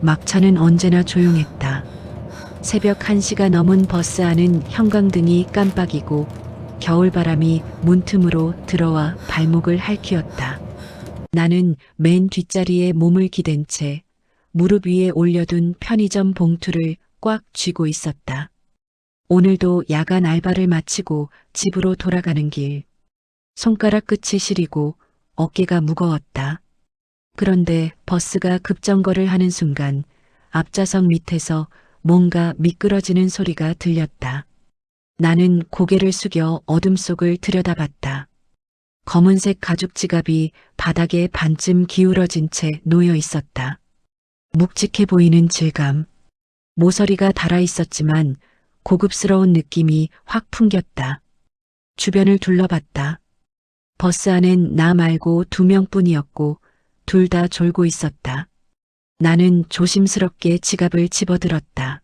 막차는 언제나 조용했다. 새벽 1시가 넘은 버스 안은 형광등이 깜빡이고 겨울바람이 문틈으로 들어와 발목을 핥히었다. 나는 맨 뒷자리에 몸을 기댄 채 무릎 위에 올려둔 편의점 봉투를 꽉 쥐고 있었다. 오늘도 야간 알바를 마치고 집으로 돌아가는 길. 손가락 끝이 시리고 어깨가 무거웠다. 그런데 버스가 급정거를 하는 순간 앞좌석 밑에서 뭔가 미끄러지는 소리가 들렸다. 나는 고개를 숙여 어둠 속을 들여다봤다. 검은색 가죽 지갑이 바닥에 반쯤 기울어진 채 놓여 있었다. 묵직해 보이는 질감. 모서리가 달아 있었지만 고급스러운 느낌이 확 풍겼다. 주변을 둘러봤다. 버스 안엔 나 말고 2명뿐이었고 둘 다 졸고 있었다. 나는 조심스럽게 지갑을 집어들었다.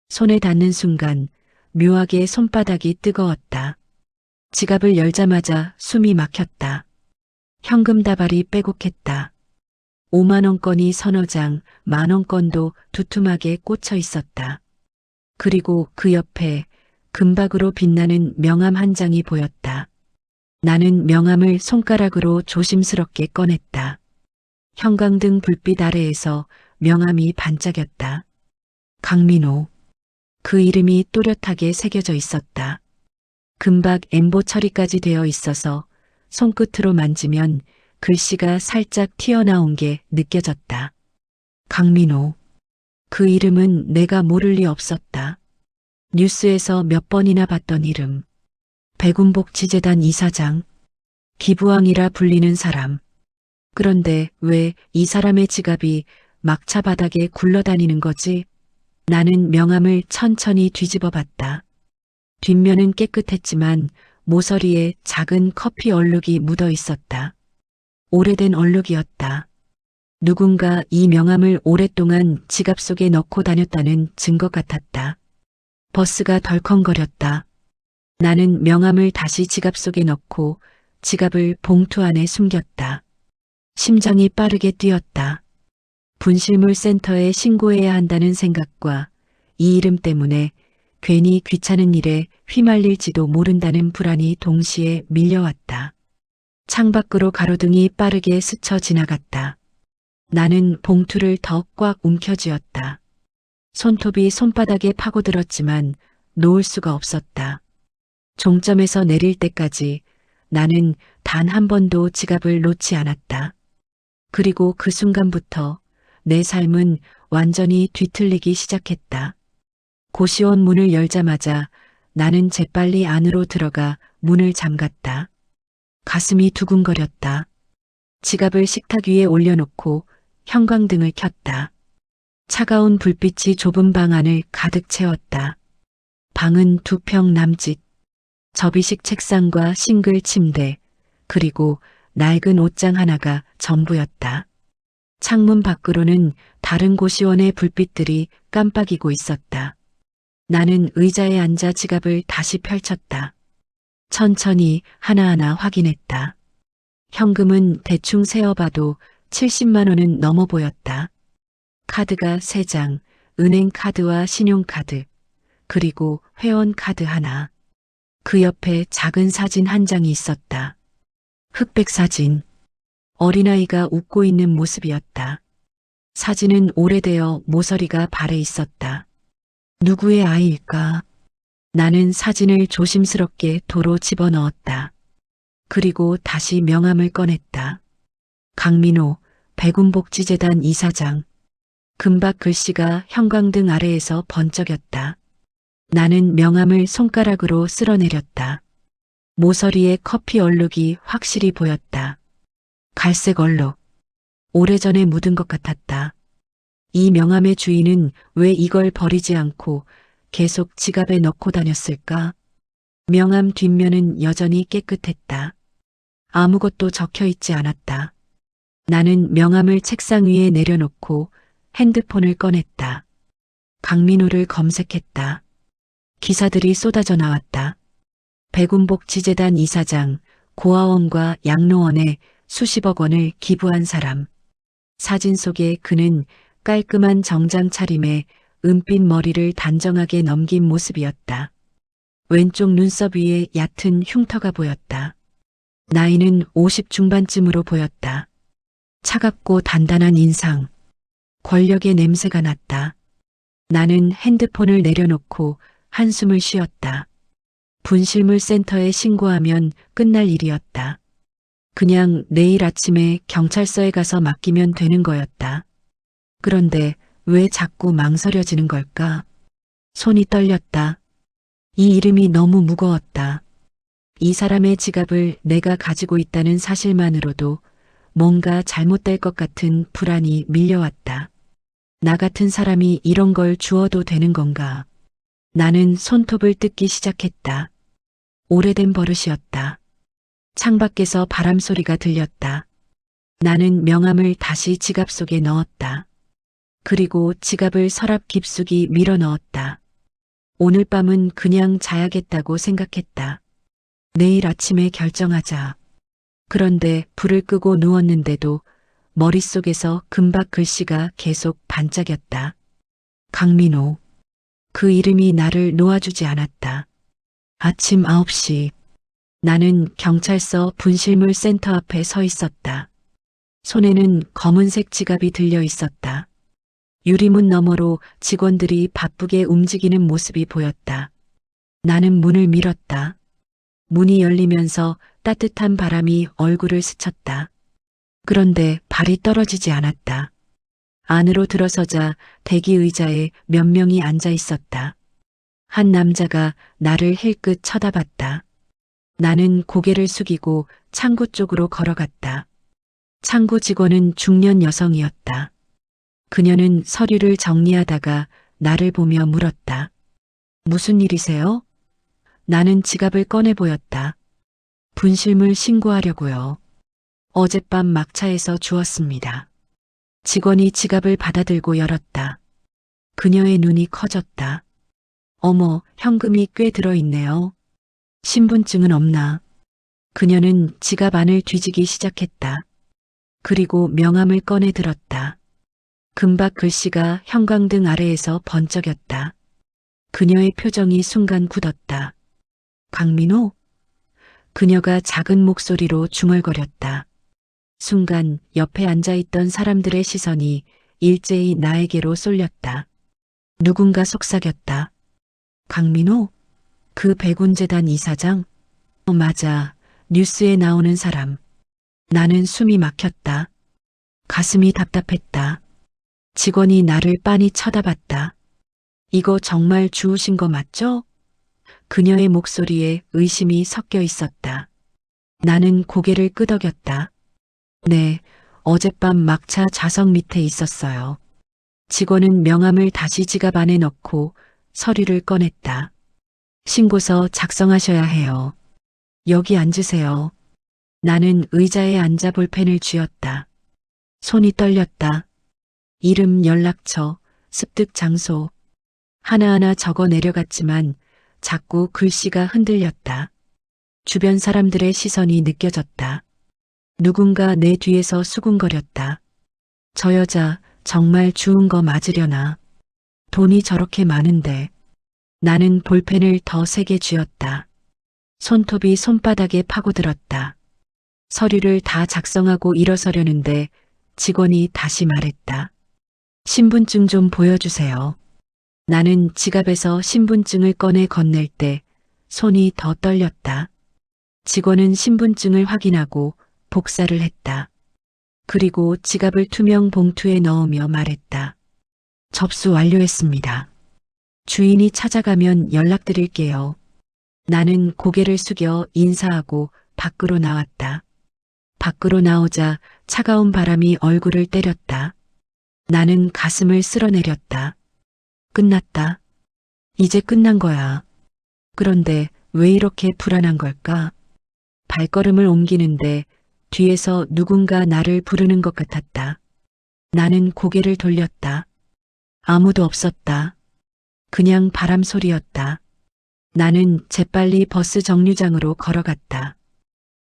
손에 닿는 순간 묘하게 손바닥이 뜨거웠다. 지갑을 열자마자 숨이 막혔다. 현금 다발이 빼곡했다. 5만원권이 서너 장, 만원권도 두툼하게 꽂혀 있었다. 그리고 그 옆에 금박으로 빛나는 명함 한 장이 보였다. 나는 명함을 손가락으로 조심스럽게 꺼냈다. 형광등 불빛 아래에서 명함이 반짝였다. 강민호. 그 이름이 또렷하게 새겨져 있었다. 금박 엠보 처리까지 되어 있어서 손끝으로 만지면 글씨가 살짝 튀어나온 게 느껴졌다. 강민호. 그 이름은 내가 모를 리 없었다. 뉴스에서 몇 번이나 봤던 이름. 백운복지재단 이사장. 기부왕이라 불리는 사람. 그런데 왜 이 사람의 지갑이 막차 바닥에 굴러다니는 거지? 나는 명함을 천천히 뒤집어 봤다. 뒷면은 깨끗했지만 모서리에 작은 커피 얼룩이 묻어 있었다. 오래된 얼룩이었다. 누군가 이 명함을 오랫동안 지갑 속에 넣고 다녔다는 증거 같았다. 버스가 덜컹거렸다. 나는 명함을 다시 지갑 속에 넣고 지갑을 봉투 안에 숨겼다. 심장이 빠르게 뛰었다. 분실물 센터에 신고해야 한다는 생각과 이 이름 때문에 괜히 귀찮은 일에 휘말릴지도 모른다는 불안이 동시에 밀려왔다. 창밖으로 가로등이 빠르게 스쳐 지나갔다. 나는 봉투를 더 꽉 움켜쥐었다. 손톱이 손바닥에 파고들었지만 놓을 수가 없었다. 종점에서 내릴 때까지 나는 단 한 번도 지갑을 놓지 않았다. 그리고 그 순간부터 내 삶은 완전히 뒤틀리기 시작했다. 고시원 문을 열자마자 나는 재빨리 안으로 들어가 문을 잠갔다. 가슴이 두근거렸다. 지갑을 식탁 위에 올려놓고 형광등을 켰다. 차가운 불빛이 좁은 방 안을 가득 채웠다. 방은 2평 남짓. 접이식 책상과 싱글 침대, 그리고 낡은 옷장 하나가 전부였다. 창문 밖으로는 다른 고시원의 불빛들이 깜빡이고 있었다. 나는 의자에 앉아 지갑을 다시 펼쳤다. 천천히 하나하나 확인했다. 현금은 대충 세어봐도 70만 원은 넘어 보였다. 카드가 3장, 은행 카드와 신용카드, 그리고 회원 카드 하나. 그 옆에 작은 사진 한 장이 있었다. 흑백 사진. 어린아이가 웃고 있는 모습이었다. 사진은 오래되어 모서리가 발해 있었다. 누구의 아이일까? 나는 사진을 조심스럽게 도로 집어넣었다. 그리고 다시 명함을 꺼냈다. 강민호, 백운복지재단 이사장. 금박 글씨가 형광등 아래에서 번쩍였다. 나는 명함을 손가락으로 쓸어내렸다. 모서리에 커피 얼룩이 확실히 보였다. 갈색 얼룩. 오래전에 묻은 것 같았다. 이 명함의 주인은 왜 이걸 버리지 않고 계속 지갑에 넣고 다녔을까? 명함 뒷면은 여전히 깨끗했다. 아무것도 적혀 있지 않았다. 나는 명함을 책상 위에 내려놓고 핸드폰을 꺼냈다. 강민호를 검색했다. 기사들이 쏟아져 나왔다. 백운복지재단 이사장, 고아원과 양로원에 수십억 원을 기부한 사람. 사진 속에 그는 깔끔한 정장 차림에 은빛 머리를 단정하게 넘긴 모습이었다. 왼쪽 눈썹 위에 얕은 흉터가 보였다. 나이는 50 중반쯤으로 보였다. 차갑고 단단한 인상, 권력의 냄새가 났다. 나는 핸드폰을 내려놓고 한숨을 쉬었다. 분실물 센터에 신고하면 끝날 일이었다. 그냥 내일 아침에 경찰서에 가서 맡기면 되는 거였다. 그런데 왜 자꾸 망설여지는 걸까? 손이 떨렸다. 이 이름이 너무 무거웠다. 이 사람의 지갑을 내가 가지고 있다는 사실만으로도 뭔가 잘못될 것 같은 불안이 밀려왔다. 나 같은 사람이 이런 걸 주어도 되는 건가? 나는 손톱을 뜯기 시작했다. 오래된 버릇이었다. 창밖에서 바람 소리가 들렸다. 나는 명함을 다시 지갑 속에 넣었다. 그리고 지갑을 서랍 깊숙이 밀어 넣었다. 오늘 밤은 그냥 자야겠다고 생각했다. 내일 아침에 결정하자. 그런데 불을 끄고 누웠는데도 머릿속에서 금박 글씨가 계속 반짝였다. 강민호. 그 이름이 나를 놓아주지 않았다. 아침 9시. 나는 경찰서 분실물 센터 앞에 서 있었다. 손에는 검은색 지갑이 들려 있었다. 유리문 너머로 직원들이 바쁘게 움직이는 모습이 보였다. 나는 문을 밀었다. 문이 열리면서 따뜻한 바람이 얼굴을 스쳤다. 그런데 발이 떨어지지 않았다. 안으로 들어서자 대기 의자에 몇 명이 앉아 있었다. 한 남자가 나를 힐끗 쳐다봤다. 나는 고개를 숙이고 창구 쪽으로 걸어갔다. 창구 직원은 중년 여성이었다. 그녀는 서류를 정리하다가 나를 보며 물었다. 무슨 일이세요? 나는 지갑을 꺼내 보였다. 분실물 신고하려고요. 어젯밤 막차에서 주웠습니다. 직원이 지갑을 받아들고 열었다. 그녀의 눈이 커졌다. 어머, 현금이 꽤 들어있네요. 신분증은 없나? 그녀는 지갑 안을 뒤지기 시작했다. 그리고 명함을 꺼내 들었다. 금박 글씨가 형광등 아래에서 번쩍였다. 그녀의 표정이 순간 굳었다. 강민호? 그녀가 작은 목소리로 중얼거렸다. 순간 옆에 앉아있던 사람들의 시선이 일제히 나에게로 쏠렸다. 누군가 속삭였다. 강민호? 그 백운재단 이사장? 맞아. 뉴스에 나오는 사람. 나는 숨이 막혔다. 가슴이 답답했다. 직원이 나를 빤히 쳐다봤다. 이거 정말 주우신 거 맞죠? 그녀의 목소리에 의심이 섞여 있었다. 나는 고개를 끄덕였다. 네, 어젯밤 막차 좌석 밑에 있었어요. 직원은 명함을 다시 지갑 안에 넣고 서류를 꺼냈다. 신고서 작성하셔야 해요. 여기 앉으세요. 나는 의자에 앉아 볼펜을 쥐었다. 손이 떨렸다. 이름, 연락처, 습득 장소. 하나하나 적어 내려갔지만 자꾸 글씨가 흔들렸다. 주변 사람들의 시선이 느껴졌다. 누군가 내 뒤에서 수군거렸다. 저 여자 정말 주운 거 맞으려나? 돈이 저렇게 많은데. 나는 볼펜을 더 세게 쥐었다. 손톱이 손바닥에 파고들었다. 서류를 다 작성하고 일어서려는데 직원이 다시 말했다. 신분증 좀 보여주세요. 나는 지갑에서 신분증을 꺼내 건넬 때 손이 더 떨렸다. 직원은 신분증을 확인하고 복사를 했다. 그리고 지갑을 투명 봉투에 넣으며 말했다. 접수 완료했습니다. 주인이 찾아가면 연락드릴게요. 나는 고개를 숙여 인사하고 밖으로 나왔다. 밖으로 나오자 차가운 바람이 얼굴을 때렸다. 나는 가슴을 쓸어내렸다. 끝났다. 이제 끝난 거야. 그런데 왜 이렇게 불안한 걸까? 발걸음을 옮기는데 뒤에서 누군가 나를 부르는 것 같았다. 나는 고개를 돌렸다. 아무도 없었다. 그냥 바람 소리였다. 나는 재빨리 버스 정류장으로 걸어갔다.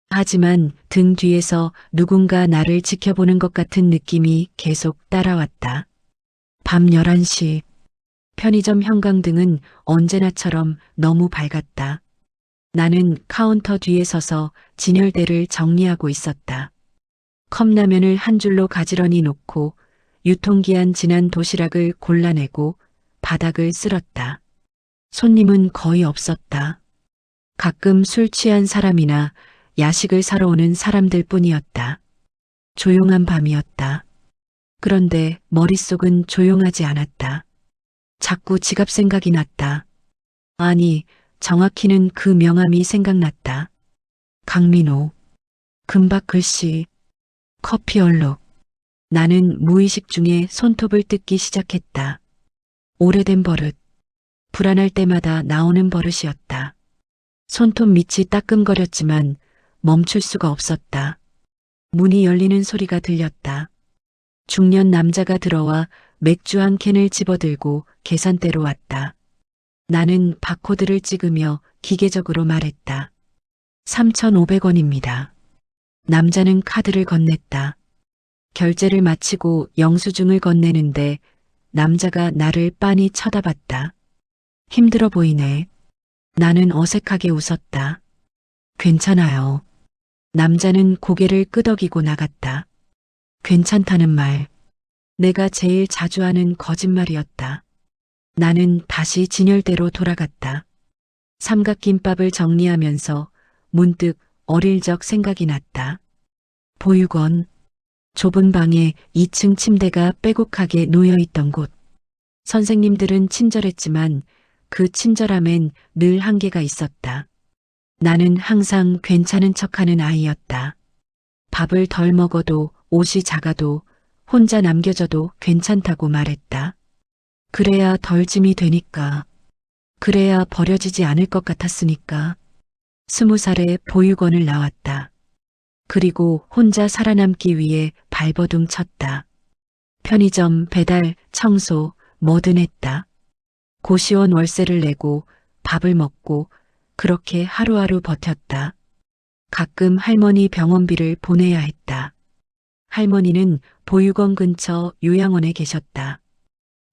하지만 등 뒤에서 누군가 나를 지켜보는 것 같은 느낌이 계속 따라왔다. 밤 11시. 편의점 형광등은 언제나처럼 너무 밝았다. 나는 카운터 뒤에 서서 진열대를 정리하고 있었다. 컵라면을 한 줄로 가지런히 놓고 유통기한 지난 도시락을 골라내고 바닥을 쓸었다. 손님은 거의 없었다. 가끔 술 취한 사람이나 야식을 사러 오는 사람들 뿐이었다. 조용한 밤이었다. 그런데 머릿속은 조용하지 않았다. 자꾸 지갑 생각이 났다. 아니, 정확히는 그 명함이 생각났다. 강민호. 금박 글씨. 커피 얼룩. 나는 무의식 중에 손톱을 뜯기 시작했다. 오래된 버릇. 불안할 때마다 나오는 버릇이었다. 손톱 밑이 따끔거렸지만 멈출 수가 없었다. 문이 열리는 소리가 들렸다. 중년 남자가 들어와 맥주 한 캔을 집어들고 계산대로 왔다. 나는 바코드를 찍으며 기계적으로 말했다. 3,500원입니다. 남자는 카드를 건넸다. 결제를 마치고 영수증을 건네는데 남자가 나를 빤히 쳐다봤다. 힘들어 보이네. 나는 어색하게 웃었다. 괜찮아요. 남자는 고개를 끄덕이고 나갔다. 괜찮다는 말. 내가 제일 자주 하는 거짓말이었다. 나는 다시 진열대로 돌아갔다. 삼각김밥을 정리하면서 문득 어릴 적 생각이 났다. 보육원. 좁은 방에 2층 침대가 빼곡하게 놓여 있던 곳. 선생님들은 친절했지만 그 친절함엔 늘 한계가 있었다. 나는 항상 괜찮은 척하는 아이였다. 밥을 덜 먹어도 옷이 작아도 혼자 남겨져도 괜찮다고 말했다. 그래야 덜 짐이 되니까. 그래야 버려지지 않을 것 같았으니까. 20살에 보육원을 나왔다. 그리고 혼자 살아남기 위해 발버둥 쳤다. 편의점, 배달, 청소, 뭐든 했다. 고시원 월세를 내고 밥을 먹고 그렇게 하루하루 버텼다. 가끔 할머니 병원비를 보내야 했다. 할머니는 보육원 근처 요양원에 계셨다.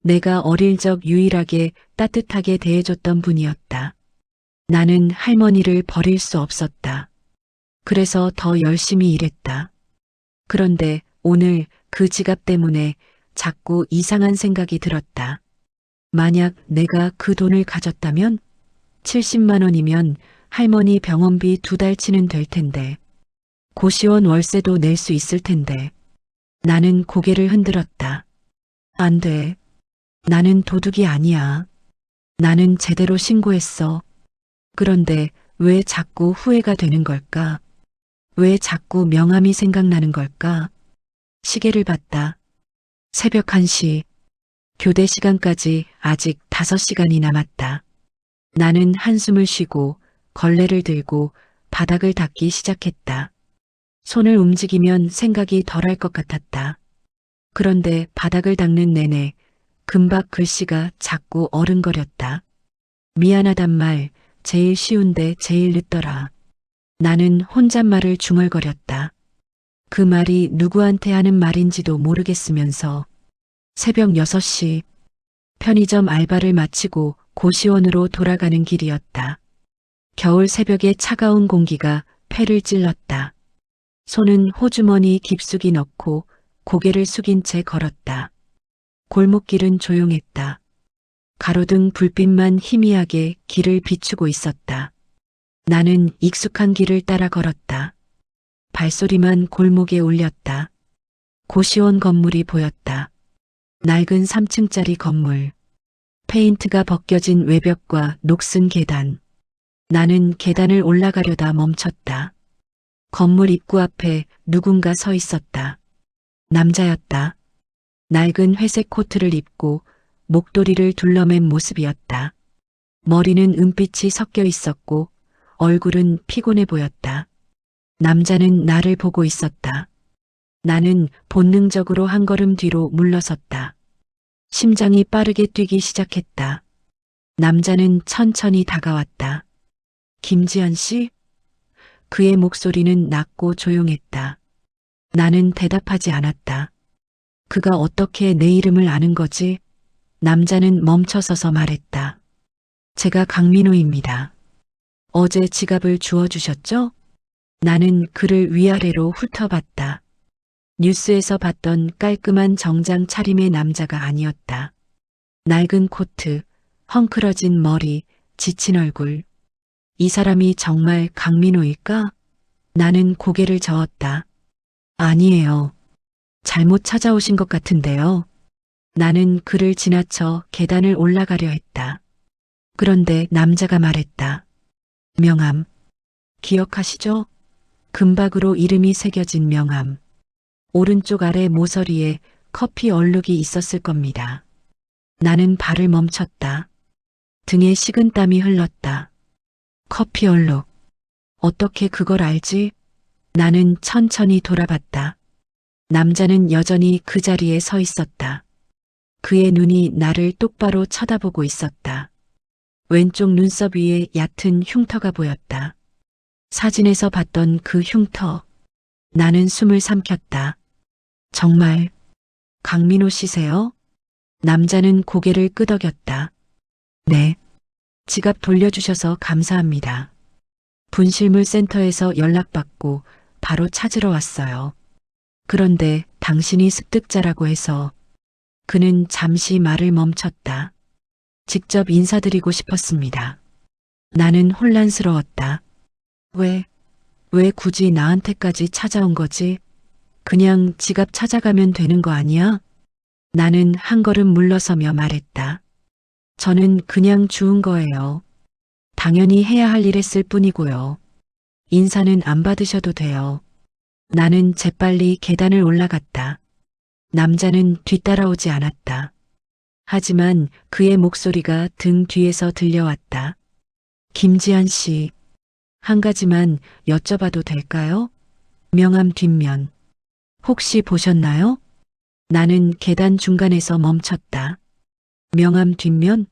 내가 어릴 적 유일하게 따뜻하게 대해줬던 분이었다. 나는 할머니를 버릴 수 없었다. 그래서 더 열심히 일했다. 그런데 오늘 그 지갑 때문에 자꾸 이상한 생각이 들었다. 만약 내가 그 돈을 가졌다면 70만 원이면 할머니 병원비 2달치는 될 텐데. 고시원 월세도 낼 수 있을 텐데. 나는 고개를 흔들었다. 안 돼. 나는 도둑이 아니야. 나는 제대로 신고했어. 그런데 왜 자꾸 후회가 되는 걸까? 왜 자꾸 명함이 생각나는 걸까? 시계를 봤다. 새벽 1시. 교대 시간까지 아직 5시간이 남았다. 나는 한숨을 쉬고 걸레를 들고 바닥을 닦기 시작했다. 손을 움직이면 생각이 덜할 것 같았다. 그런데 바닥을 닦는 내내 금박 글씨가 자꾸 어른거렸다. 미안하단 말 제일 쉬운데 제일 늦더라. 나는 혼잣말을 중얼거렸다. 그 말이 누구한테 하는 말인지도 모르겠으면서. 새벽 6시 편의점 알바를 마치고 고시원으로 돌아가는 길이었다. 겨울 새벽의 차가운 공기가 폐를 찔렀다. 손은 호주머니 깊숙이 넣고 고개를 숙인 채 걸었다. 골목길은 조용했다. 가로등 불빛만 희미하게 길을 비추고 있었다. 나는 익숙한 길을 따라 걸었다. 발소리만 골목에 울렸다. 고시원 건물이 보였다. 낡은 3층짜리 건물. 페인트가 벗겨진 외벽과 녹슨 계단. 나는 계단을 올라가려다 멈췄다. 건물 입구 앞에 누군가 서 있었다. 남자였다. 낡은 회색 코트를 입고 목도리를 둘러맨 모습이었다. 머리는 은빛이 섞여 있었고 얼굴은 피곤해 보였다. 남자는 나를 보고 있었다. 나는 본능적으로 한 걸음 뒤로 물러섰다. 심장이 빠르게 뛰기 시작했다. 남자는 천천히 다가왔다. 김지한 씨? 그의 목소리는 낮고 조용했다. 나는 대답하지 않았다. 그가 어떻게 내 이름을 아는 거지? 남자는 멈춰서서 말했다. 제가 강민호입니다. 어제 지갑을 주워주셨죠? 나는 그를 위아래로 훑어봤다. 뉴스에서 봤던 깔끔한 정장 차림의 남자가 아니었다. 낡은 코트, 헝클어진 머리, 지친 얼굴. 이 사람이 정말 강민호일까? 나는 고개를 저었다. 아니에요. 잘못 찾아오신 것 같은데요. 나는 그를 지나쳐 계단을 올라가려 했다. 그런데 남자가 말했다. 명함. 기억하시죠? 금박으로 이름이 새겨진 명함. 오른쪽 아래 모서리에 커피 얼룩이 있었을 겁니다. 나는 발을 멈췄다. 등에 식은 땀이 흘렀다. 커피 얼룩. 어떻게 그걸 알지? 나는 천천히 돌아봤다. 남자는 여전히 그 자리에 서 있었다. 그의 눈이 나를 똑바로 쳐다보고 있었다. 왼쪽 눈썹 위에 얕은 흉터가 보였다. 사진에서 봤던 그 흉터. 나는 숨을 삼켰다. 정말 강민호 씨세요? 남자는 고개를 끄덕였다. 네. 지갑 돌려주셔서 감사합니다. 분실물 센터에서 연락받고 바로 찾으러 왔어요. 그런데 당신이 습득자라고 해서. 그는 잠시 말을 멈췄다. 직접 인사드리고 싶었습니다. 나는 혼란스러웠다. 왜 굳이 나한테까지 찾아온 거지? 그냥 지갑 찾아가면 되는 거 아니야? 나는 한 걸음 물러서며 말했다. 저는 그냥 주운 거예요. 당연히 해야 할 일 했을 뿐이고요. 인사는 안 받으셔도 돼요. 나는 재빨리 계단을 올라갔다. 남자는 뒤따라오지 않았다. 하지만 그의 목소리가 등 뒤에서 들려왔다. 김지한 씨, 한 가지만 여쭤봐도 될까요? 명함 뒷면. 혹시 보셨나요? 나는 계단 중간에서 멈췄다. 명함 뒷면?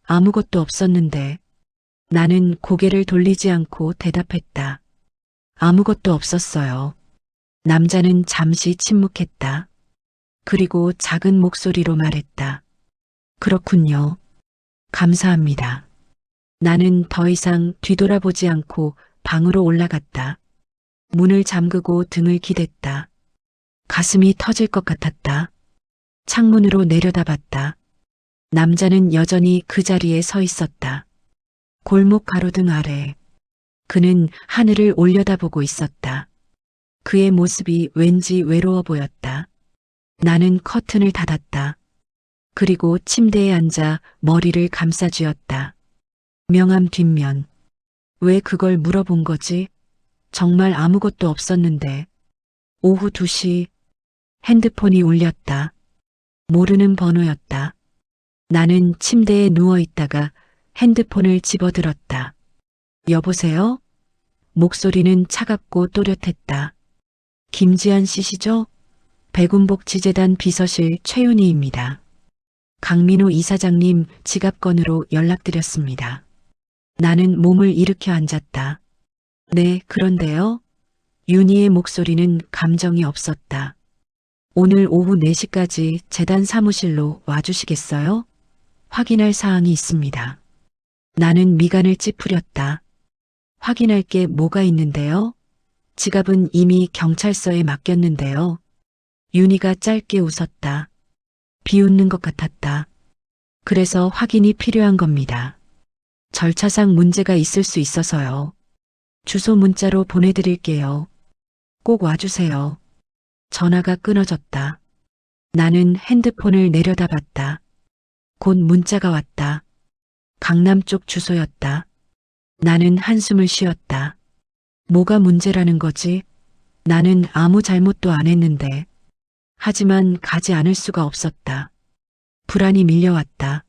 아무것도 없었는데. 나는 고개를 돌리지 않고 대답했다. 아무것도 없었어요. 남자는 잠시 침묵했다. 그리고 작은 목소리로 말했다. 그렇군요. 감사합니다. 나는 더 이상 뒤돌아보지 않고 방으로 올라갔다. 문을 잠그고 등을 기댔다. 가슴이 터질 것 같았다. 창문으로 내려다봤다. 남자는 여전히 그 자리에 서 있었다. 골목 가로등 아래. 그는 하늘을 올려다보고 있었다. 그의 모습이 왠지 외로워 보였다. 나는 커튼을 닫았다. 그리고 침대에 앉아 머리를 감싸쥐었다. 명함 뒷면. 왜 그걸 물어본 거지? 정말 아무것도 없었는데. 오후 2시 핸드폰이 울렸다. 모르는 번호였다. 나는 침대에 누워 있다가 핸드폰을 집어들었다. 여보세요? 목소리는 차갑고 또렷했다. 김지한 씨시죠? 백운복지재단 비서실 최윤희입니다. 강민호 이사장님 지갑 건으로 연락드렸습니다. 나는 몸을 일으켜 앉았다. 네, 그런데요? 윤희의 목소리는 감정이 없었다. 오늘 오후 4시까지 재단 사무실로 와주시겠어요? 확인할 사항이 있습니다. 나는 미간을 찌푸렸다. 확인할 게 뭐가 있는데요? 지갑은 이미 경찰서에 맡겼는데요. 윤희가 짧게 웃었다. 비웃는 것 같았다. 그래서 확인이 필요한 겁니다. 절차상 문제가 있을 수 있어서요. 주소 문자로 보내드릴게요. 꼭 와주세요. 전화가 끊어졌다. 나는 핸드폰을 내려다봤다. 곧 문자가 왔다. 강남 쪽 주소였다. 나는 한숨을 쉬었다. 뭐가 문제라는 거지? 나는 아무 잘못도 안 했는데. 하지만 가지 않을 수가 없었다. 불안이 밀려왔다.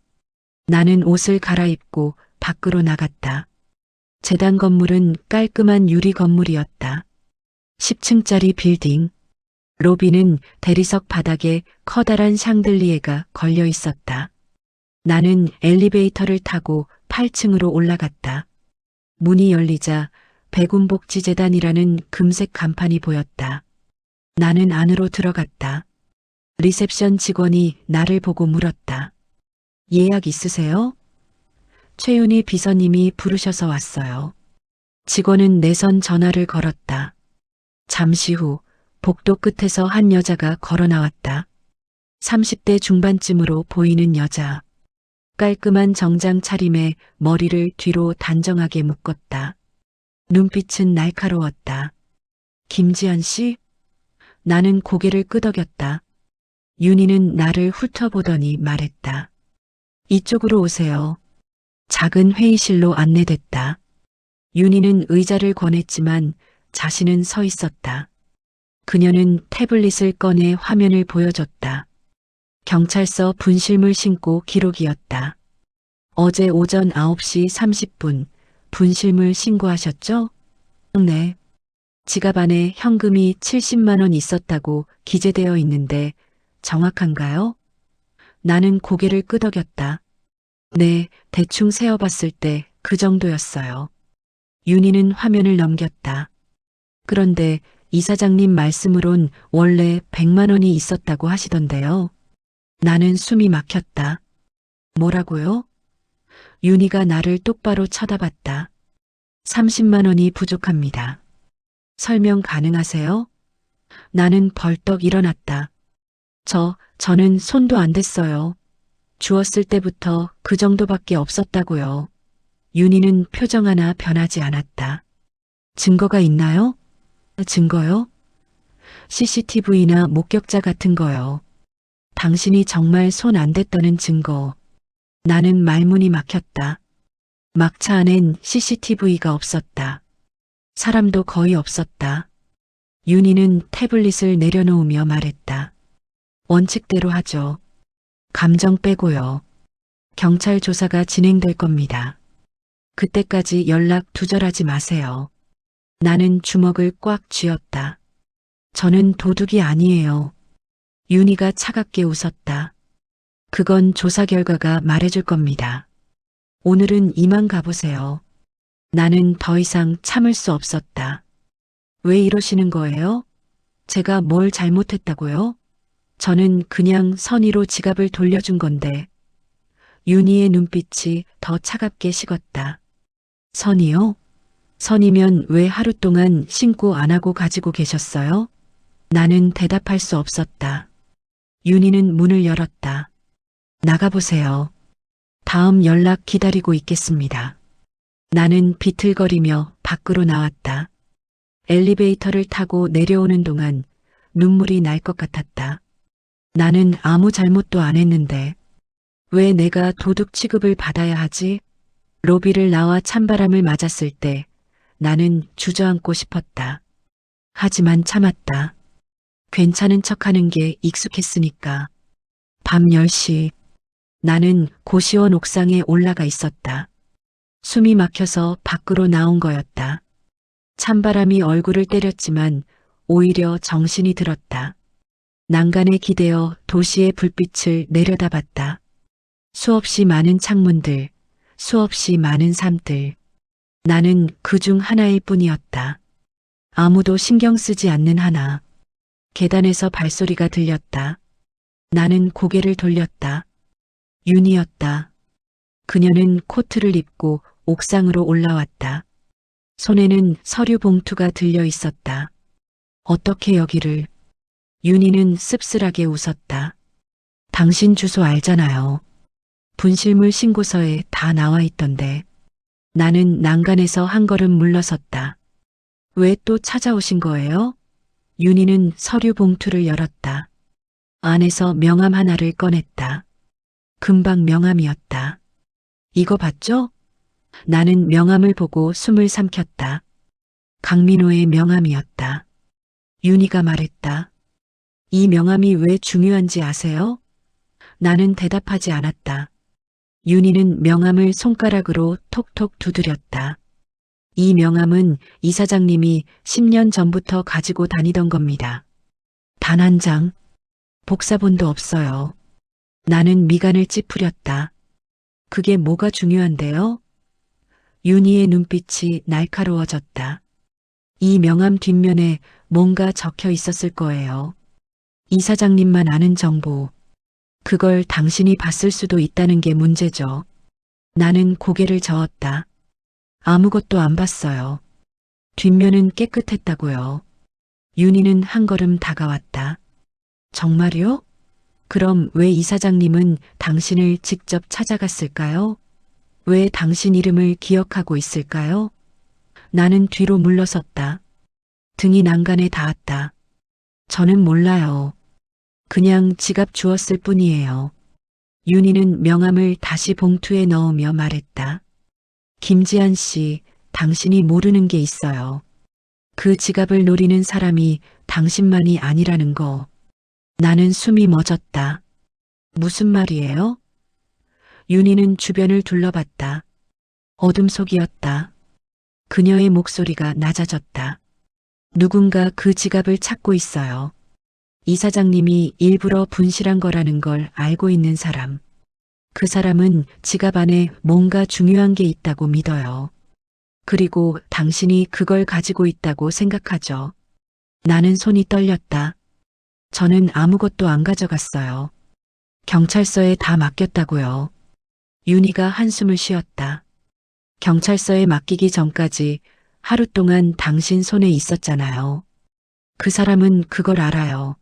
나는 옷을 갈아입고 밖으로 나갔다. 재단 건물은 깔끔한 유리 건물이었다. 10층짜리 빌딩. 로비는 대리석 바닥에 커다란 샹들리에가 걸려 있었다. 나는 엘리베이터를 타고 8층으로 올라갔다. 문이 열리자 백운복지재단이라는 금색 간판이 보였다. 나는 안으로 들어갔다. 리셉션 직원이 나를 보고 물었다. 예약 있으세요? 최윤희 비서님이 부르셔서 왔어요. 직원은 내선 전화를 걸었다. 잠시 후 복도 끝에서 한 여자가 걸어 나왔다. 30대 중반쯤으로 보이는 여자. 깔끔한 정장 차림에 머리를 뒤로 단정하게 묶었다. 눈빛은 날카로웠다. 김지연 씨? 나는 고개를 끄덕였다. 윤희는 나를 훑어보더니 말했다. 이쪽으로 오세요. 작은 회의실로 안내됐다. 윤희는 의자를 권했지만 자신은 서 있었다. 그녀는 태블릿을 꺼내 화면을 보여줬다. 경찰서 분실물 신고 기록이었다. 어제 오전 9시 30분 분실물 신고하셨죠? 네. 지갑 안에 현금이 70만 원 있었다고 기재되어 있는데 정확한가요? 나는 고개를 끄덕였다. 네, 대충 세어봤을 때 그 정도였어요. 윤희는 화면을 넘겼다. 그런데 이사장님 말씀으론 원래 100만 원이 있었다고 하시던데요. 나는 숨이 막혔다. 뭐라고요? 윤희가 나를 똑바로 쳐다봤다. 30만 원이 부족합니다. 설명 가능하세요? 나는 벌떡 일어났다. 저는 손도 안 댔어요. 주었을 때부터 그 정도밖에 없었다고요. 윤희는 표정 하나 변하지 않았다. 증거가 있나요? 증거요? CCTV나 목격자 같은 거요. 당신이 정말 손 안 댔다는 증거. 나는 말문이 막혔다. 막차 안엔 CCTV가 없었다. 사람도 거의 없었다. 윤희는 태블릿을 내려놓으며 말했다. 원칙대로 하죠. 감정 빼고요. 경찰 조사가 진행될 겁니다. 그때까지 연락 두절하지 마세요. 나는 주먹을 꽉 쥐었다. 저는 도둑이 아니에요. 윤희가 차갑게 웃었다. 그건 조사 결과가 말해줄 겁니다. 오늘은 이만 가보세요. 나는 더 이상 참을 수 없었다. 왜 이러시는 거예요? 제가 뭘 잘못했다고요? 저는 그냥 선의로 지갑을 돌려준 건데. 윤희의 눈빛이 더 차갑게 식었다. 선의요? 선이면 왜 하루 동안 신고 안 하고 가지고 계셨어요? 나는 대답할 수 없었다. 윤희는 문을 열었다. 나가보세요. 다음 연락 기다리고 있겠습니다. 나는 비틀거리며 밖으로 나왔다. 엘리베이터를 타고 내려오는 동안 눈물이 날 것 같았다. 나는 아무 잘못도 안 했는데 왜 내가 도둑 취급을 받아야 하지? 로비를 나와 찬바람을 맞았을 때 나는 주저앉고 싶었다. 하지만 참았다. 괜찮은 척하는 게 익숙했으니까. 밤 10시 나는 고시원 옥상에 올라가 있었다. 숨이 막혀서 밖으로 나온 거였다. 찬바람이 얼굴을 때렸지만 오히려 정신이 들었다. 난간에 기대어 도시의 불빛을 내려다봤다. 수없이 많은 창문들, 수없이 많은 삶들. 나는 그 중 하나일 뿐이었다. 아무도 신경 쓰지 않는 하나. 계단에서 발소리가 들렸다. 나는 고개를 돌렸다. 윤희였다. 그녀는 코트를 입고 옥상으로 올라왔다. 손에는 서류 봉투가 들려 있었다. 어떻게 여기를? 윤희는 씁쓸하게 웃었다. 당신 주소 알잖아요. 분실물 신고서에 다 나와 있던데. 나는 난간에서 한 걸음 물러섰다. 왜 또 찾아오신 거예요? 윤희는 서류 봉투를 열었다. 안에서 명함 하나를 꺼냈다. 금방 명함이었다. 이거 봤죠? 나는 명함을 보고 숨을 삼켰다. 강민호의 명함이었다. 윤희가 말했다. 이 명함이 왜 중요한지 아세요? 나는 대답하지 않았다. 윤희는 명함을 손가락으로 톡톡 두드렸다. 이 명함은 이사장님이 10년 전부터 가지고 다니던 겁니다. 단 한 장, 복사본도 없어요. 나는 미간을 찌푸렸다. 그게 뭐가 중요한데요? 윤희의 눈빛이 날카로워졌다. 이 명함 뒷면에 뭔가 적혀 있었을 거예요. 이사장님만 아는 정보. 그걸 당신이 봤을 수도 있다는 게 문제죠. 나는 고개를 저었다. 아무것도 안 봤어요. 뒷면은 깨끗했다고요. 윤희는 한 걸음 다가왔다. 정말요? 그럼 왜 이사장님은 당신을 직접 찾아갔을까요? 왜 당신 이름을 기억하고 있을까요? 나는 뒤로 물러섰다. 등이 난간에 닿았다. 저는 몰라요. 그냥 지갑 주었을 뿐이에요. 윤희는 명함을 다시 봉투에 넣으며 말했다. 김지한 씨, 당신이 모르는 게 있어요. 그 지갑을 노리는 사람이 당신만이 아니라는 거. 나는 숨이 멎었다. 무슨 말이에요? 윤희는 주변을 둘러봤다. 어둠 속이었다. 그녀의 목소리가 낮아졌다. 누군가 그 지갑을 찾고 있어요. 이사장님이 일부러 분실한 거라는 걸 알고 있는 사람. 그 사람은 지갑 안에 뭔가 중요한 게 있다고 믿어요. 그리고 당신이 그걸 가지고 있다고 생각하죠. 나는 손이 떨렸다. 저는 아무것도 안 가져갔어요. 경찰서에 다 맡겼다고요. 윤희가 한숨을 쉬었다. 경찰서에 맡기기 전까지 하루 동안 당신 손에 있었잖아요. 그 사람은 그걸 알아요.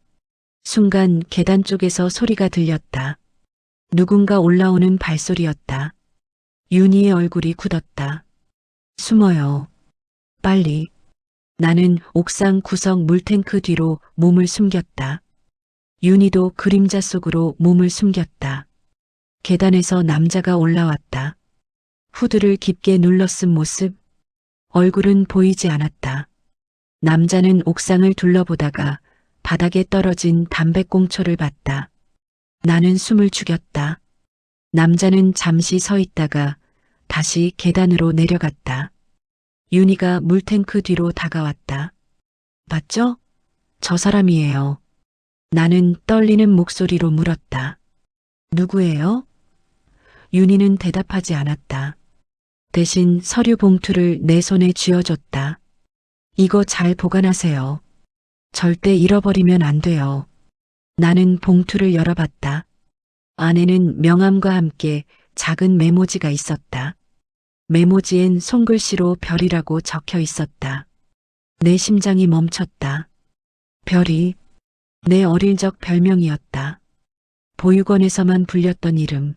순간 계단 쪽에서 소리가 들렸다. 누군가 올라오는 발소리였다. 윤희의 얼굴이 굳었다. 숨어요. 빨리. 나는 옥상 구석 물탱크 뒤로 몸을 숨겼다. 윤희도 그림자 속으로 몸을 숨겼다. 계단에서 남자가 올라왔다. 후드를 깊게 눌러 쓴 모습. 얼굴은 보이지 않았다. 남자는 옥상을 둘러보다가 바닥에 떨어진 담배꽁초를 봤다. 나는 숨을 죽였다. 남자는 잠시 서 있다가 다시 계단으로 내려갔다. 윤희가 물탱크 뒤로 다가왔다. 맞죠? 저 사람이에요. 나는 떨리는 목소리로 물었다. 누구예요? 윤희는 대답하지 않았다. 대신 서류 봉투를 내 손에 쥐어줬다. 이거 잘 보관하세요. 절대 잃어버리면 안 돼요. 나는 봉투를 열어봤다. 안에는 명함과 함께 작은 메모지가 있었다. 메모지엔 손글씨로 별이라고 적혀 있었다. 내 심장이 멈췄다. 별이 내 어릴 적 별명이었다. 보육원에서만 불렸던 이름.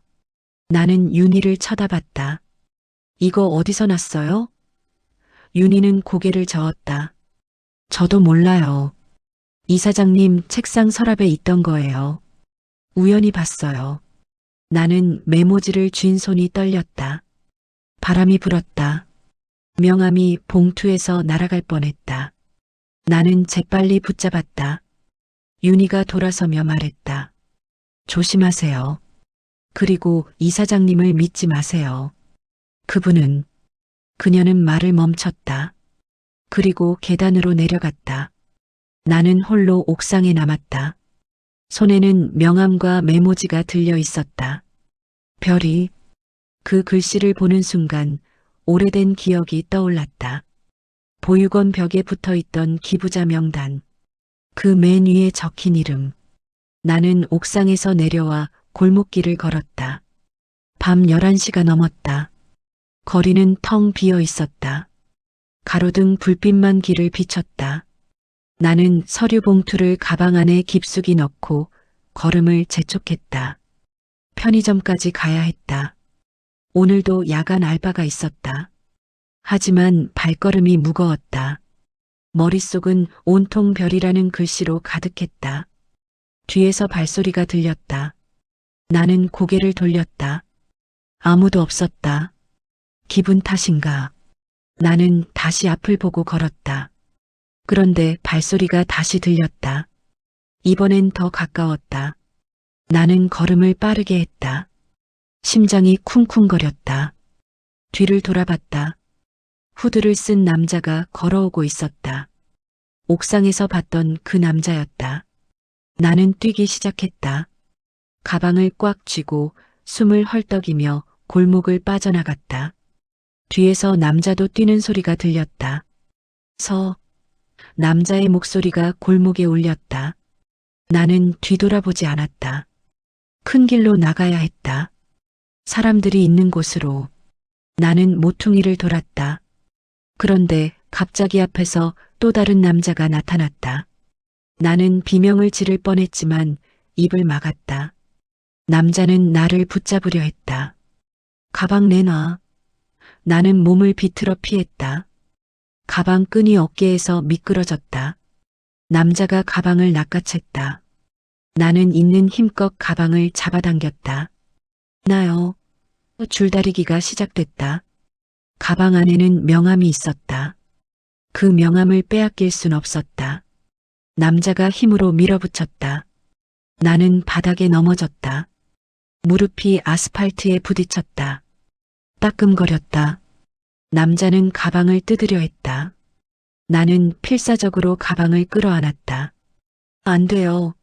나는 윤희를 쳐다봤다. 이거 어디서 났어요? 윤희는 고개를 저었다. 저도 몰라요. 이사장님 책상 서랍에 있던 거예요. 우연히 봤어요. 나는 메모지를 쥔 손이 떨렸다. 바람이 불었다. 명함이 봉투에서 날아갈 뻔했다. 나는 재빨리 붙잡았다. 윤희가 돌아서며 말했다. 조심하세요. 그리고 이사장님을 믿지 마세요. 그녀는 말을 멈췄다. 그리고 계단으로 내려갔다. 나는 홀로 옥상에 남았다. 손에는 명함과 메모지가 들려 있었다. 별이 그 글씨를 보는 순간 오래된 기억이 떠올랐다. 보육원 벽에 붙어 있던 기부자 명단. 그 맨 위에 적힌 이름. 나는 옥상에서 내려와 골목길을 걸었다. 밤 11시가 넘었다. 거리는 텅 비어 있었다. 가로등 불빛만 길을 비췄다. 나는 서류 봉투를 가방 안에 깊숙이 넣고 걸음을 재촉했다. 편의점까지 가야 했다. 오늘도 야간 알바가 있었다. 하지만 발걸음이 무거웠다. 머릿속은 온통 별이라는 글씨로 가득했다. 뒤에서 발소리가 들렸다. 나는 고개를 돌렸다. 아무도 없었다. 기분 탓인가? 나는 다시 앞을 보고 걸었다. 그런데 발소리가 다시 들렸다. 이번엔 더 가까웠다. 나는 걸음을 빠르게 했다. 심장이 쿵쿵거렸다. 뒤를 돌아봤다. 후드를 쓴 남자가 걸어오고 있었다. 옥상에서 봤던 그 남자였다. 나는 뛰기 시작했다. 가방을 꽉 쥐고 숨을 헐떡이며 골목을 빠져나갔다. 뒤에서 남자도 뛰는 소리가 들렸다. 남자의 목소리가 골목에 울렸다. 나는 뒤돌아보지 않았다. 큰 길로 나가야 했다. 사람들이 있는 곳으로. 나는 모퉁이를 돌았다. 그런데 갑자기 앞에서 또 다른 남자가 나타났다. 나는 비명을 지를 뻔했지만 입을 막았다. 남자는 나를 붙잡으려 했다. 가방 내놔. 나는 몸을 비틀어 피했다. 가방 끈이 어깨에서 미끄러졌다. 남자가 가방을 낚아챘다. 나는 있는 힘껏 가방을 잡아당겼다. 나요. 줄다리기가 시작됐다. 가방 안에는 명함이 있었다. 그 명함을 빼앗길 순 없었다. 남자가 힘으로 밀어붙였다. 나는 바닥에 넘어졌다. 무릎이 아스팔트에 부딪혔다. 따끔거렸다. 남자는 가방을 뜯으려 했다. 나는 필사적으로 가방을 끌어안았다. 안 돼요.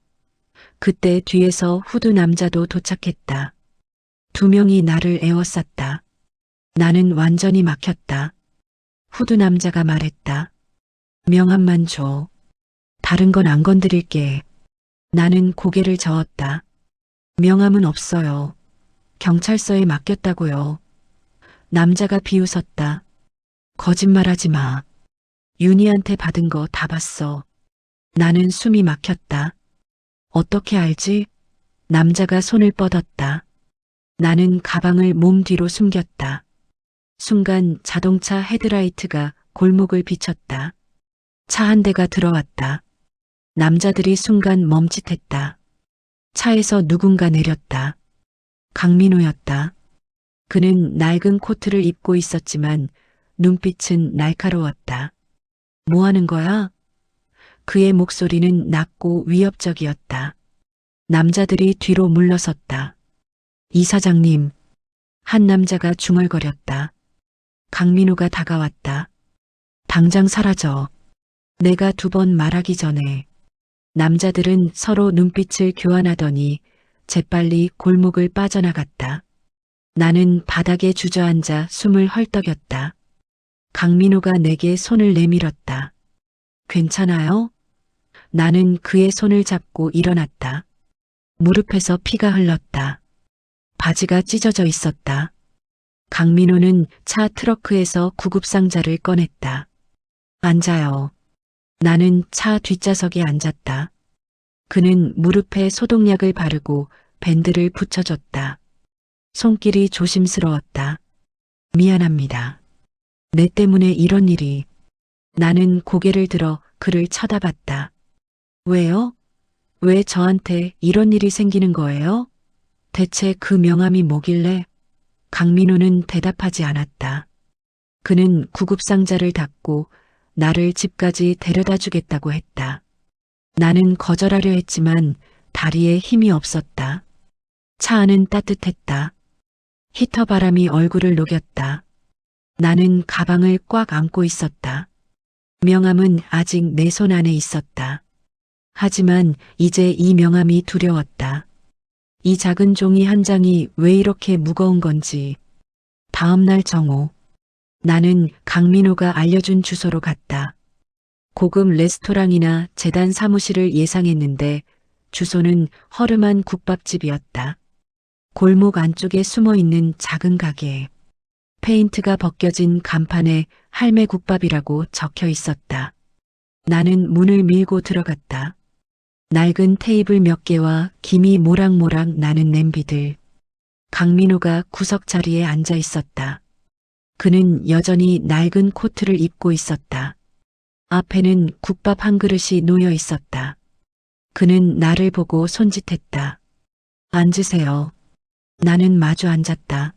그때 뒤에서 후드 남자도 도착했다. 두 명이 나를 에워쌌다. 나는 완전히 막혔다. 후드 남자가 말했다. 명함만 줘. 다른 건 안 건드릴게. 나는 고개를 저었다. 명함은 없어요. 경찰서에 맡겼다고요. 남자가 비웃었다. 거짓말하지 마. 윤희한테 받은 거 다 봤어. 나는 숨이 막혔다. 어떻게 알지? 남자가 손을 뻗었다. 나는 가방을 몸 뒤로 숨겼다. 순간 자동차 헤드라이트가 골목을 비췄다. 차 한 대가 들어왔다. 남자들이 순간 멈칫했다. 차에서 누군가 내렸다. 강민호였다. 그는 낡은 코트를 입고 있었지만 눈빛은 날카로웠다. 뭐 하는 거야? 그의 목소리는 낮고 위협적이었다. 남자들이 뒤로 물러섰다. 이사장님, 한 남자가 중얼거렸다. 강민호가 다가왔다. 당장 사라져. 내가 두 번 말하기 전에. 남자들은 서로 눈빛을 교환하더니 재빨리 골목을 빠져나갔다. 나는 바닥에 주저앉아 숨을 헐떡였다. 강민호가 내게 손을 내밀었다. 괜찮아요? 나는 그의 손을 잡고 일어났다. 무릎에서 피가 흘렀다. 바지가 찢어져 있었다. 강민호는 차 트렁크에서 구급상자를 꺼냈다. 앉아요. 나는 차 뒷좌석에 앉았다. 그는 무릎에 소독약을 바르고 밴드를 붙여줬다. 손길이 조심스러웠다. 미안합니다. 내 때문에 이런 일이. 나는 고개를 들어 그를 쳐다봤다. 왜요? 왜 저한테 이런 일이 생기는 거예요? 대체 그 명함이 뭐길래? 강민호는 대답하지 않았다. 그는 구급상자를 닫고 나를 집까지 데려다 주겠다고 했다. 나는 거절하려 했지만 다리에 힘이 없었다. 차 안은 따뜻했다. 히터 바람이 얼굴을 녹였다. 나는 가방을 꽉 안고 있었다. 명함은 아직 내 손 안에 있었다. 하지만 이제 이 명함이 두려웠다. 이 작은 종이 한 장이 왜 이렇게 무거운 건지. 다음 날 정오. 나는 강민호가 알려준 주소로 갔다. 고급 레스토랑이나 재단 사무실을 예상했는데 주소는 허름한 국밥집이었다. 골목 안쪽에 숨어 있는 작은 가게. 페인트가 벗겨진 간판에 할매국밥이라고 적혀 있었다. 나는 문을 밀고 들어갔다. 낡은 테이블 몇 개와 김이 모락모락 나는 냄비들. 강민호가 구석 자리에 앉아 있었다. 그는 여전히 낡은 코트를 입고 있었다. 앞에는 국밥 한 그릇이 놓여 있었다. 그는 나를 보고 손짓했다. 앉으세요. 나는 마주 앉았다.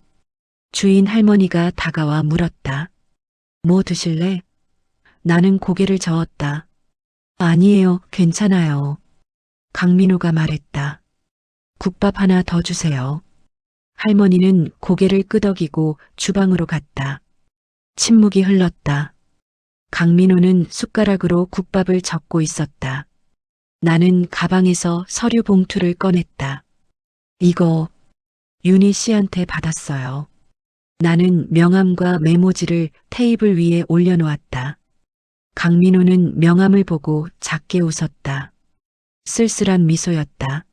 주인 할머니가 다가와 물었다. 뭐 드실래? 나는 고개를 저었다. 아니에요, 괜찮아요. 강민호가 말했다. 국밥 하나 더 주세요. 할머니는 고개를 끄덕이고 주방으로 갔다. 침묵이 흘렀다. 강민호는 숟가락으로 국밥을 젓고 있었다. 나는 가방에서 서류 봉투를 꺼냈다. 이거 윤희 씨한테 받았어요. 나는 명함과 메모지를 테이블 위에 올려놓았다. 강민호는 명함을 보고 작게 웃었다. 쓸쓸한 미소였다.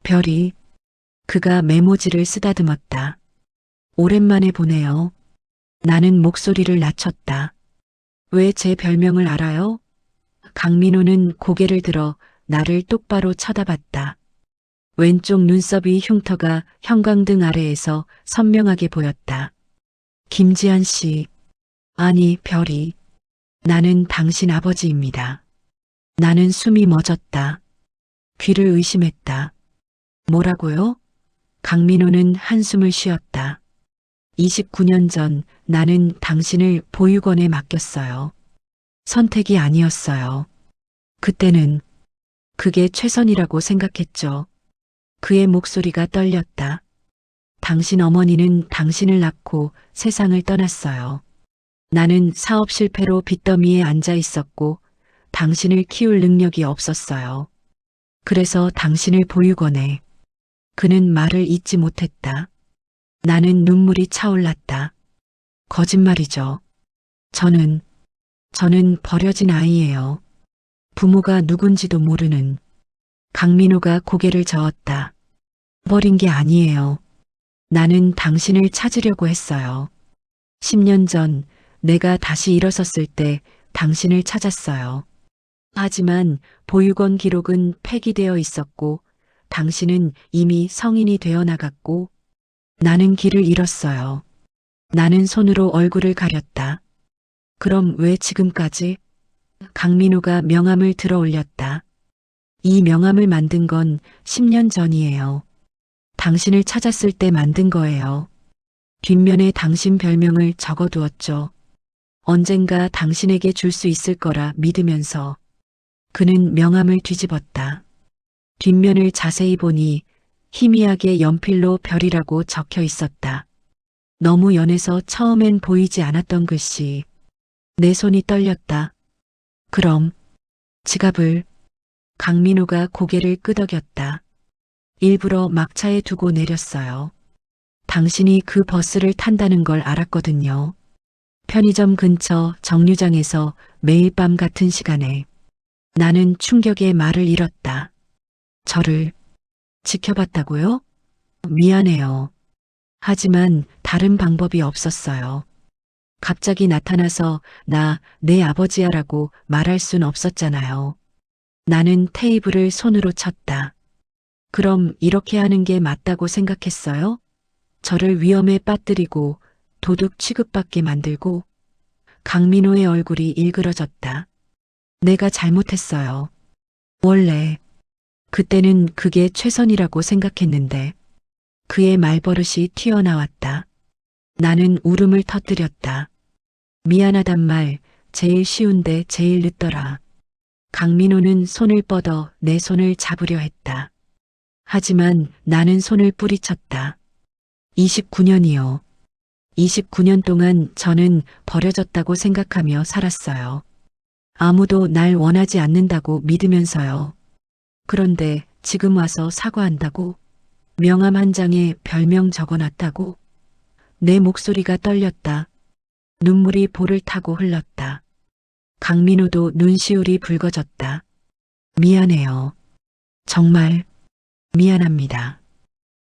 별이, 그가 메모지를 쓰다듬었다. 오랜만에 보네요. 나는 목소리를 낮췄다. 왜 제 별명을 알아요? 강민호는 고개를 들어 나를 똑바로 쳐다봤다. 왼쪽 눈썹이 흉터가 형광등 아래에서 선명하게 보였다. 김지한 씨. 아니, 별이. 나는 당신 아버지입니다. 나는 숨이 멎었다. 귀를 의심했다. 뭐라고요? 강민호는 한숨을 쉬었다. 29년 전 나는 당신을 보육원에 맡겼어요. 선택이 아니었어요. 그때는 그게 최선이라고 생각했죠. 그의 목소리가 떨렸다. 당신 어머니는 당신을 낳고 세상을 떠났어요. 나는 사업 실패로 빚더미에 앉아 있었고 당신을 키울 능력이 없었어요. 그래서 당신을 보육원에. 그는 말을 잇지 못했다. 나는 눈물이 차올랐다. 거짓말이죠. 저는 버려진 아이예요. 부모가 누군지도 모르는. 강민호가 고개를 저었다. 버린 게 아니에요. 나는 당신을 찾으려고 했어요. 10년 전 내가 다시 일어섰을 때 당신을 찾았어요. 하지만 보육원 기록은 폐기되어 있었고 당신은 이미 성인이 되어 나갔고 나는 길을 잃었어요. 나는 손으로 얼굴을 가렸다. 그럼 왜 지금까지? 강민호가 명함을 들어 올렸다. 이 명함을 만든 건 10년 전이에요. 당신을 찾았을 때 만든 거예요. 뒷면에 당신 별명을 적어두었죠. 언젠가 당신에게 줄 수 있을 거라 믿으면서. 그는 명함을 뒤집었다. 뒷면을 자세히 보니 희미하게 연필로 별이라고 적혀 있었다. 너무 연해서 처음엔 보이지 않았던 글씨. 내 손이 떨렸다. 그럼 지갑을. 강민호가 고개를 끄덕였다. 일부러 막차에 두고 내렸어요. 당신이 그 버스를 탄다는 걸 알았거든요. 편의점 근처 정류장에서 매일 밤 같은 시간에. 나는 충격에 말을 잃었다. 저를 지켜봤다고요? 미안해요. 하지만 다른 방법이 없었어요. 갑자기 나타나서 내 아버지야라고 말할 순 없었잖아요. 나는 테이블을 손으로 쳤다. 그럼 이렇게 하는 게 맞다고 생각했어요? 저를 위험에 빠뜨리고 도둑 취급받게 만들고. 강민호의 얼굴이 일그러졌다. 내가 잘못했어요. 원래 그때는 그게 최선이라고 생각했는데. 그의 말버릇이 튀어나왔다. 나는 울음을 터뜨렸다. 미안하단 말 제일 쉬운데 제일 늦더라. 강민호는 손을 뻗어 내 손을 잡으려 했다. 하지만 나는 손을 뿌리쳤다. 29년이요. 29년 동안 저는 버려졌다고 생각하며 살았어요. 아무도 날 원하지 않는다고 믿으면서요. 그런데 지금 와서 사과한다고? 명함 한 장에 별명 적어놨다고? 내 목소리가 떨렸다. 눈물이 볼을 타고 흘렀다. 강민호도 눈시울이 붉어졌다. 미안해요. 정말 미안합니다.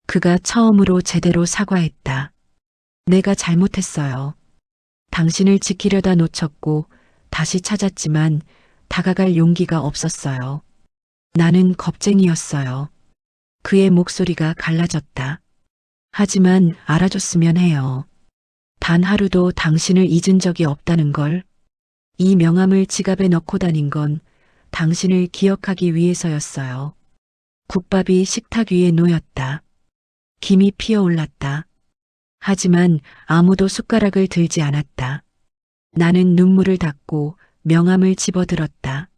그가 처음으로 제대로 사과했다. 내가 잘못했어요. 당신을 지키려다 놓쳤고 다시 찾았지만 다가갈 용기가 없었어요. 나는 겁쟁이였어요. 그의 목소리가 갈라졌다. 하지만 알아줬으면 해요. 단 하루도 당신을 잊은 적이 없다는 걸. 이 명함을 지갑에 넣고 다닌 건 당신을 기억하기 위해서였어요. 국밥이 식탁 위에 놓였다. 김이 피어올랐다. 하지만 아무도 숟가락을 들지 않았다. 나는 눈물을 닦고 명함을 집어들었다.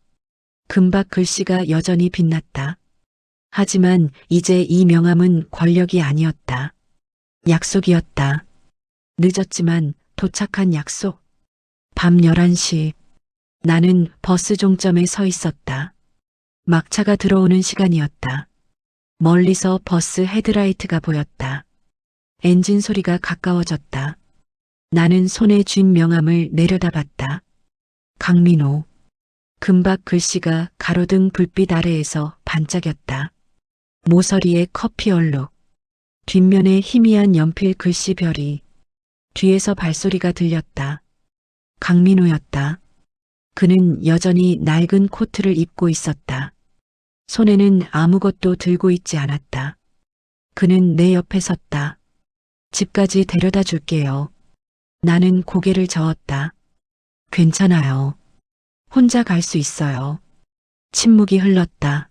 금박 글씨가 여전히 빛났다. 하지만 이제 이 명함은 권력이 아니었다. 약속이었다. 늦었지만 도착한 약속. 밤 11시. 나는 버스 종점에 서 있었다. 막차가 들어오는 시간이었다. 멀리서 버스 헤드라이트가 보였다. 엔진 소리가 가까워졌다. 나는 손에 쥔 명함을 내려다봤다. 강민호. 금박 글씨가 가로등 불빛 아래에서 반짝였다. 모서리에 커피 얼룩, 뒷면에 희미한 연필 글씨별이, 뒤에서 발소리가 들렸다. 강민호였다. 그는 여전히 낡은 코트를 입고 있었다. 손에는 아무것도 들고 있지 않았다. 그는 내 옆에 섰다. 집까지 데려다 줄게요. 나는 고개를 저었다. 괜찮아요. 혼자 갈 수 있어요. 침묵이 흘렀다.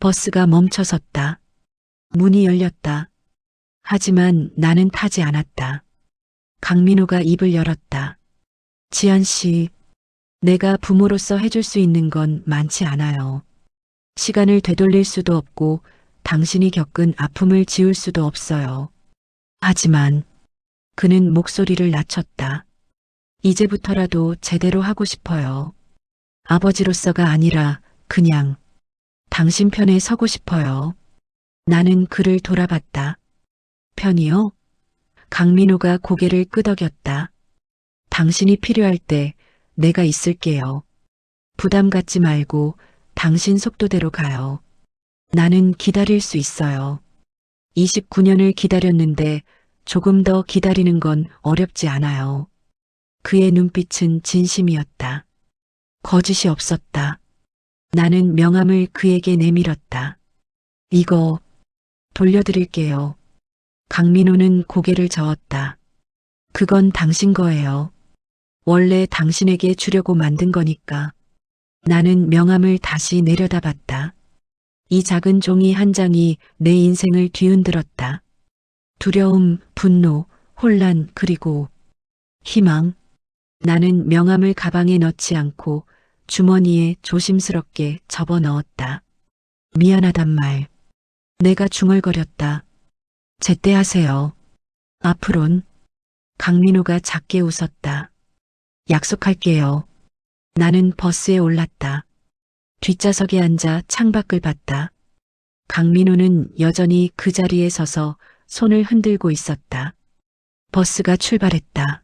버스가 멈춰섰다. 문이 열렸다. 하지만 나는 타지 않았다. 강민호가 입을 열었다. 지한 씨, 내가 부모로서 해줄 수 있는 건 많지 않아요. 시간을 되돌릴 수도 없고 당신이 겪은 아픔을 지울 수도 없어요. 하지만 그는 목소리를 낮췄다. 이제부터라도 제대로 하고 싶어요. 아버지로서가 아니라 그냥 당신 편에 서고 싶어요. 나는 그를 돌아봤다. 편이요? 강민호가 고개를 끄덕였다. 당신이 필요할 때 내가 있을게요. 부담 갖지 말고 당신 속도대로 가요. 나는 기다릴 수 있어요. 29년을 기다렸는데 조금 더 기다리는 건 어렵지 않아요. 그의 눈빛은 진심이었다. 거짓이 없었다. 나는 명함을 그에게 내밀었다. 이거 돌려드릴게요. 강민호는 고개를 저었다. 그건 당신 거예요. 원래 당신에게 주려고 만든 거니까. 나는 명함을 다시 내려다봤다. 이 작은 종이 한 장이 내 인생을 뒤흔들었다. 두려움, 분노, 혼란, 그리고 희망. 나는 명함을 가방에 넣지 않고 주머니에 조심스럽게 접어 넣었다. 미안하단 말. 내가 중얼거렸다. 제때하세요. 앞으론. 강민호가 작게 웃었다. 약속할게요. 나는 버스에 올랐다. 뒷좌석에 앉아 창밖을 봤다. 강민호는 여전히 그 자리에 서서 손을 흔들고 있었다. 버스가 출발했다.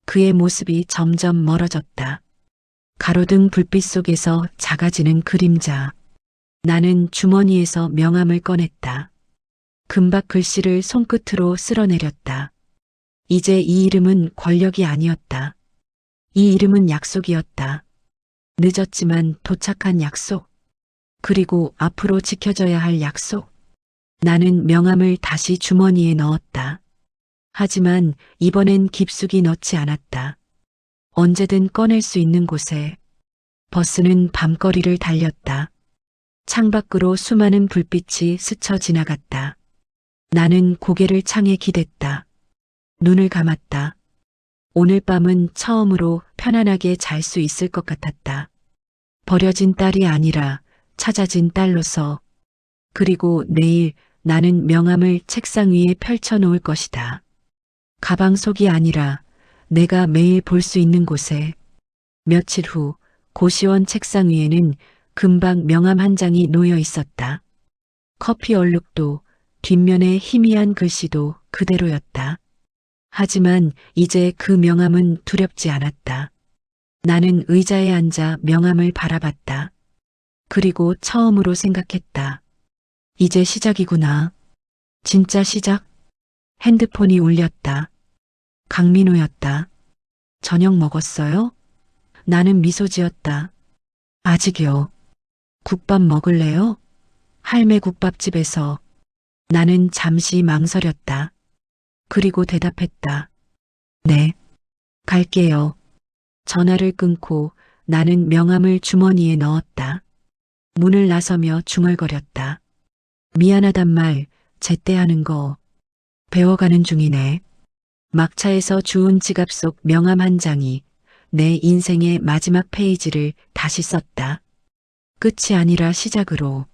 그의 모습이 점점 멀어졌다. 가로등 불빛 속에서 작아지는 그림자. 나는 주머니에서 명함을 꺼냈다. 금박 글씨를 손끝으로 쓸어내렸다. 이제 이 이름은 권력이 아니었다. 이 이름은 약속이었다. 늦었지만 도착한 약속. 그리고 앞으로 지켜져야 할 약속. 나는 명함을 다시 주머니에 넣었다. 하지만 이번엔 깊숙이 넣지 않았다. 언제든 꺼낼 수 있는 곳에. 버스는 밤거리를 달렸다. 창밖으로 수많은 불빛이 스쳐 지나갔다. 나는 고개를 창에 기댔다. 눈을 감았다. 오늘 밤은 처음으로 편안하게 잘 수 있을 것 같았다. 버려진 딸이 아니라 찾아진 딸로서. 그리고 내일 나는 명함을 책상 위에 펼쳐 놓을 것이다. 가방 속이 아니라 내가 매일 볼 수 있는 곳에. 며칠 후 고시원 책상 위에는 금방 명함 한 장이 놓여 있었다. 커피 얼룩도 뒷면의 희미한 글씨도 그대로였다. 하지만 이제 그 명함은 두렵지 않았다. 나는 의자에 앉아 명함을 바라봤다. 그리고 처음으로 생각했다. 이제 시작이구나. 진짜 시작? 핸드폰이 울렸다. 강민호였다. 저녁 먹었어요? 나는 미소 지었다. 아직이요. 국밥 먹을래요? 할매 국밥집에서. 나는 잠시 망설였다. 그리고 대답했다. 네. 갈게요. 전화를 끊고 나는 명함을 주머니에 넣었다. 문을 나서며 중얼거렸다. 미안하단 말 제때 하는 거 배워가는 중이네. 막차에서 주운 지갑 속 명함 한 장이 내 인생의 마지막 페이지를 다시 썼다. 끝이 아니라 시작으로.